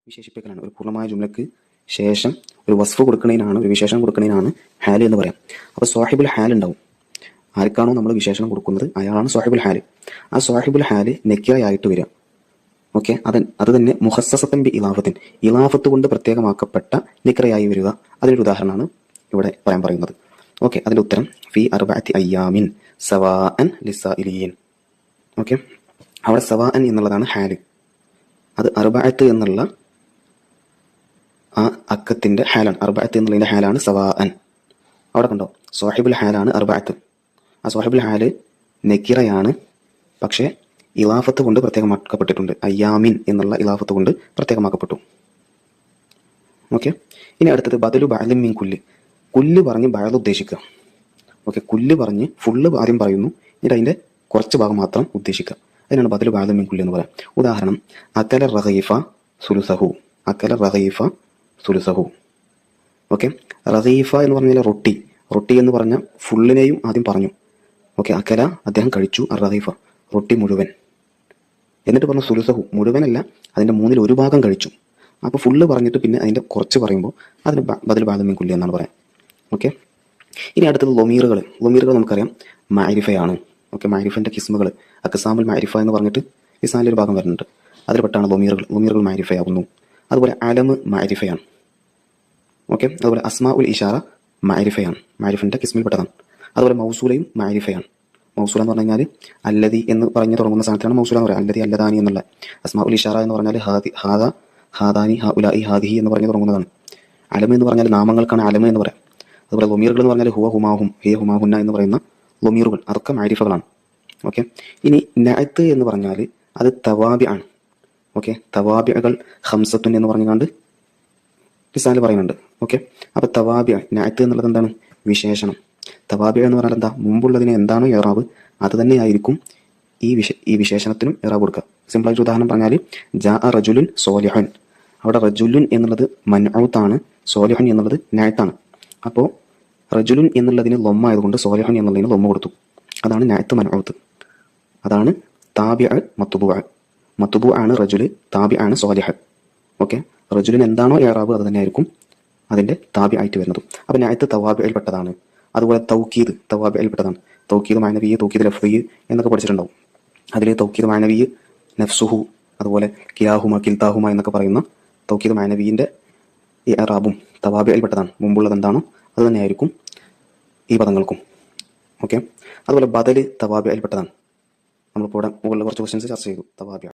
വിശേഷിപ്പിക്കലാണ്. ഒരു പൂർണ്ണമായ ജുംലക്ക് ശേഷം ഒരു വസ്ഫ് കൊടുക്കുന്നതിനാണ്, ഒരു വിശേഷണം കൊടുക്കുന്നതിനാണ് ഹാല് എന്ന് പറയാം. അപ്പോൾ സ്വാഹിബുൽ ഹാൽ ഉണ്ടാവും. ആർക്കാണോ നമ്മൾ വിശേഷണം കൊടുക്കുന്നത് അയാളാണ് സ്വാഹിബുൽ ഹാല്. ആ സ്വാഹിബുൽ ഹാല് നെക്കിറയായിട്ട് വരിക. ഓക്കെ, അത് തന്നെ മുഹസ്സസത്തൻ ബി ഇലാഫത്തിൻ, ഇലാഫത്ത് കൊണ്ട് പ്രത്യേകമാക്കപ്പെട്ട നിക്രയായി വരിക. അതിനൊരു ഉദാഹരണമാണ് ഇവിടെ പറയാൻ പറയുന്നത്. ഓക്കെ, അതിന്റെ ഉത്തരം ഫി അർബഅത്തി അയ്യാമിൻ സവാഅൻ ലിസ്സായിലീൻ. ഓക്കെ, അവിടെ സവാഅൻ എന്നുള്ളതാണ് ഹാല്. അത് അർബഅത്ത് എന്നുള്ള ആ അക്കത്തിന്റെ ഹാലാണ്. അർബഅത്ത് എന്നുള്ളതിന്റെ ഹാലാണ് സവാഅൻ. അവിടെ കണ്ടോ, സ്വാഹിബുൽ ഹാലാണ് അർബഅത്ത്. ആ സ്വാഹിബുൽ ഹാല് നെക്കിറയാണ്, പക്ഷേ ഇലാഫത്ത് കൊണ്ട് പ്രത്യേകമാക്കപ്പെട്ടിട്ടുണ്ട്. അയ്യാമിൻ എന്നുള്ള ഇലാഫത്ത് കൊണ്ട് പ്രത്യേകമാക്കപ്പെട്ടു. ഓക്കെ, ഇനി അടുത്തത് ബദലു ബഅലിൻ മിൻ കുല്ല്. കുല്ല് പറഞ്ഞ് ബഅൽ ഉദ്ദേശിക്കുക. ഓക്കെ, കുല്ല് പറഞ്ഞ് ഫുള്ള് ആദ്യം പറയുന്നു, എന്നിട്ട് അതിന്റെ കുറച്ച് ഭാഗം മാത്രം ഉദ്ദേശിക്കുക. അതിനാണ് ബദലു ബഅലിൻ മിൻ കുല്ല് എന്ന് പറയാം. ഉദാഹരണം, അക്കല റഗീഫ സുലുസഹു. അക്കല റഗീഫ സുലുസഹു. ഓക്കെ, റഗീഫ എന്ന് പറഞ്ഞാൽ റൊട്ടി. റൊട്ടി എന്ന് പറഞ്ഞ ഫുള്ളിനെയും ആദ്യം പറഞ്ഞു. ഓക്കെ, അക്കല അദ്ദേഹം കഴിച്ചു, റഗീഫ റൊട്ടി മുഴുവൻ. എന്നിട്ട് പറഞ്ഞു സുലുസഹു, മുഴുവനല്ല, അതിന്റെ 1/3 ഭാഗം കഴിച്ചു. അപ്പോൾ ഫുള്ള് പറഞ്ഞിട്ട് പിന്നെ അതിന്റെ കുറച്ച് പറയുമ്പോൾ അതിന് ബദൽ ബഅലിൻ മിൻ കുല്ല് എന്നാണ് പറയാം. ഓക്കെ, ഇനി അടുത്തത് ലൊമീറുകൾ. ലൊമീറുകൾ നമുക്കറിയാം മാരിഫയാണ്. ഓക്കെ, മാരിഫന്റെ കിസ്മുകൾ, അക്സാമുൽ മാരിഫ എന്ന് പറഞ്ഞിട്ട് ഇസ്ലാമിൽ ഒരു ഭാഗം വരുന്നുണ്ട്. അതിൽ പെട്ടാണ് ലൊമീറുകൾ. ലൊമീറുകൾ മാരിഫയാകുന്നു. അതുപോലെ അലമ് മാരിഫയാണ്. ഓക്കെ, അതുപോലെ അസ്മാ ഉൽ ഇഷാറ മാരിഫയാണ്, മാരിഫന്റെ കിസ്മിൽ പെട്ടതാണ്. അതുപോലെ മൗസൂലയും മാരിഫയാണ്. മൗസൂല എന്ന് പറഞ്ഞു കഴിഞ്ഞാൽ അല്ലതി എന്ന് പറഞ്ഞ് തുടങ്ങുന്ന സാധനത്തിനാണ് മൗസൂല എന്ന് പറയുക. അല്ലതി അല്ലദാനി എന്നുള്ള. അസ്മാ ഉൽ ഇഷാറ എന്ന് പറഞ്ഞാൽ ഹാദ ഹാദാനി ഹഉലാഇ ഹാദിഹി എന്ന് പറഞ്ഞ് തുടങ്ങുന്നതാണ്. അലമ് എന്ന് പറഞ്ഞാൽ നാമങ്ങൾക്കാണ് അലമ് എന്ന് പറയാം. അതുപോലെ ലൊമീറുകൾ എന്ന് പറഞ്ഞാൽ ഹുവ ഹുമാഹും ഹിയ ഹുമാഹുന്ന എന്ന് പറയുന്ന ലൊമീറുകൾ, അതൊക്കെ മാരിഫകളാണ്. ഓക്കെ, ഇനി നഅത്ത് എന്ന് പറഞ്ഞാൽ അത് തവാബി ആണ്. ഓക്കെ, തവാബികൾ ഹംസത്തുൻ എന്ന് പറഞ്ഞുകൊണ്ട് കിസാനിൽ പറയുന്നുണ്ട്. ഓക്കെ, അപ്പോൾ തവാബി നഅത്ത് എന്നുള്ളത് എന്താണ്? വിശേഷണം. തവാബി എന്ന് പറഞ്ഞാൽ എന്താ? മുമ്പുള്ളതിന് എന്താണോ ഇറാബ് അത് തന്നെയായിരിക്കും ഈ വിശേഷണത്തിനും ഇറാബ് കൊടുക്കുക. സിമ്പിളായിട്ട് ഉദാഹരണം പറഞ്ഞാൽ ജാ റജുലുൻ സോലിഹൻ. അവിടെ റജുലുൻ എന്നുള്ളത് മൻഔത്താണ്, സോലിഹൻ എന്നുള്ളത് നഅത്താണ്. അപ്പോൾ റജുലുൻ എന്നുള്ളതിന് ലൊമ്മ ആയതുകൊണ്ട് സോലിഹൻ എന്നുള്ളതിന് ലൊമ്മ കൊടുത്തു. അതാണ് നഅത്ത് മൻഔത്ത്. അതാണ് താബിഅ മത്ബൂഅ. മത്ബൂഅ ആണ് റജുല്, താബിഅ ആണ് സോലിഹ്. ഓക്കെ, റജുലിന് എന്താണോ ഇറാബ് അത് തന്നെയായിരിക്കും അതിന്റെ താബിഅ ആയിട്ട് വരുന്നത്. അപ്പോൾ നഅത്ത് തവാബിയിൽ പെട്ടതാണ്. അതുപോലെ തൗക്കീദ് തവാബിയിൽ പെട്ടതാണ്. തൗക്കീദ് മാനവിയ്, തൗക്കീദ് ലഫ്ദിയ് എന്നൊക്കെ പഠിച്ചിട്ടുണ്ടാവും. അതിൽ തൗക്കീദ് മാനവിയ് നഫ്സുഹു, അതുപോലെ കിലാഹുമ കിൽതാഹുമ എന്നൊക്കെ പറയുന്ന തൗക്കീദ് മാനവിയിന്റെ ഈ ഇറാബും തവാബിയിൽ പെട്ടതാണ്. മുമ്പുള്ളത് എന്താണോ അത് തന്നെയായിരിക്കും ഈ പദങ്ങൾക്കും. ഓക്കെ, അതുപോലെ ബദല് തവാബിയിൽ പെട്ടതാണ്. നമ്മളിപ്പോൾ ഇവിടെ മുകളിൽ കുറച്ച് ക്വസ്റ്റ്യൻസ് ചർച്ച ചെയ്തു. തവാബി